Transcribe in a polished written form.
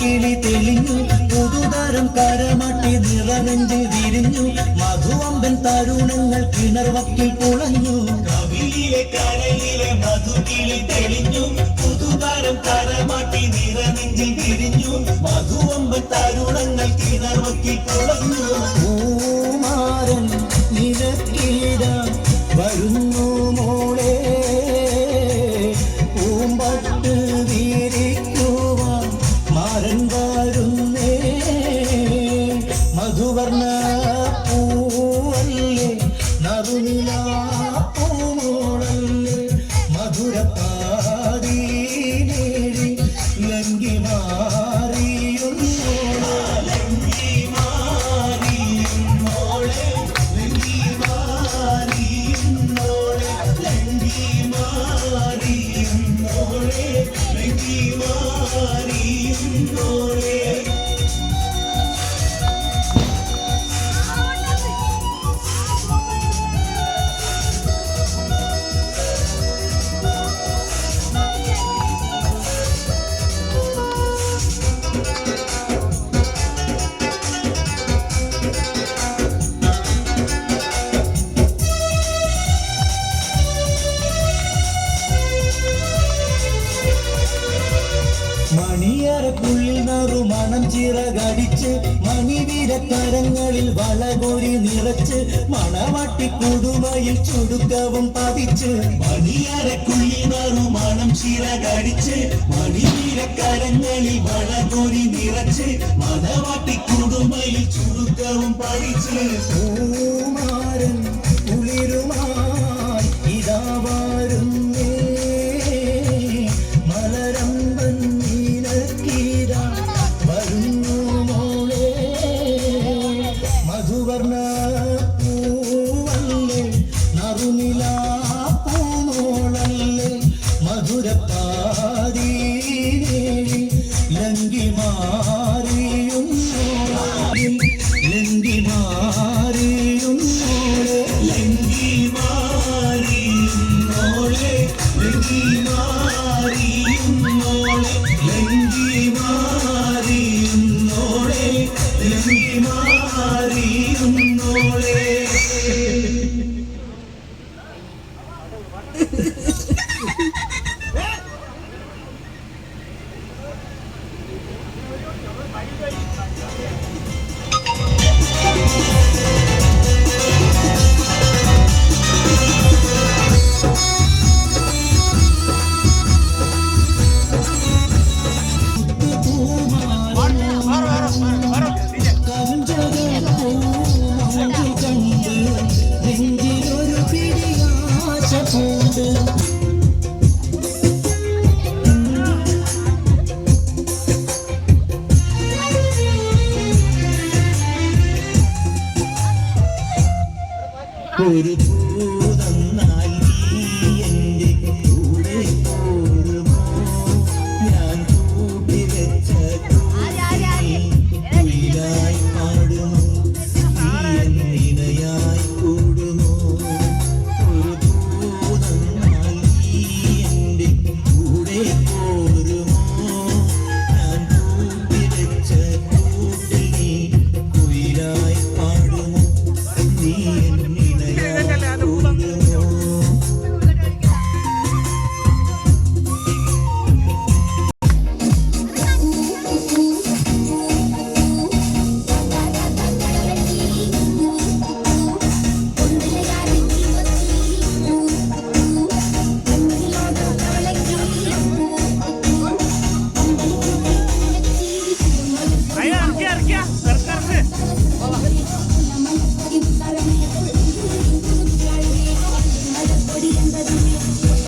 മധുകിളി തെളിഞ്ഞു പുതുതരം കരമട്ടി നിറനെഞ്ചിൽ വിരിഞ്ഞു മധുവമ്പൻ തരുണങ്ങൾ കിണർവക്കിൽ പുളഞ്ഞു കവിയിലെ കരയിലെ മധുകിളി തെളിഞ്ഞു പുതുതരം കരമട്ടി നിറനെഞ്ചിൽ വിരിഞ്ഞു മധുവമ്പൻ തരുണങ്ങൾ കിണർവക്കിൽ പുളഞ്ഞു പൂമാരൻ നിരക്കീട വരുന്നു മോളെ പൂമ്പട്ട് വീരിക്കുവാൻ മാരൻ വരുന്നേ മധുവർണ്ണ പൂവല്ലേ നറുനിലാ പൂമോളല്ലേ മധുരപ്പാടി നേടി ലങ്കി മാറിയുന്നോളെ ലങ്കി മാറിയുന്നോളെ ലങ്കി മാറിയുന്നോളെ ലങ്കി മാറിയുന്നോളെ ലങ്കി മാറിയുന്നോളെ മണിയറക്കുള്ളിൽ നറുമണം ചിറകടിച്ച് മണിവീരക്കരങ്ങളിൽ വളകൊരി നിറച്ച് മണവാട്ടി കുടുമയിൽ ചുടുക്കവും പതിച്ച് മണിയറക്കുള്ളിൽ നറുമണം ചിറകടിച്ച് മണിവീരക്കരങ്ങളിൽ വളകൊരി നിറച്ച് മണവാട്ടി കുടുമയിൽ ചുടുക്കവും പതിച്ച് പൂമാരൻ കുളിരുമായി ഇതാ വരുന്നേ മലരമ്പൻ മധുവർണ്ണ പൂവല്ലേ നറുനിലാ പൂമോളല്ലേ മധുരപ്പാടി നേടി ലങ്കി മാറിയുന്നോളെ ലങ്കി മാറിയുന്നോളെ ലങ്കി മാറിയുന്നോളെ ലങ്കി മാറിയുന്നോളെ ലങ്കി മാറിയുന്നോളെ ലങ്കി മാറിയുന്നോളെ ഒരു പൂതന്നാൽ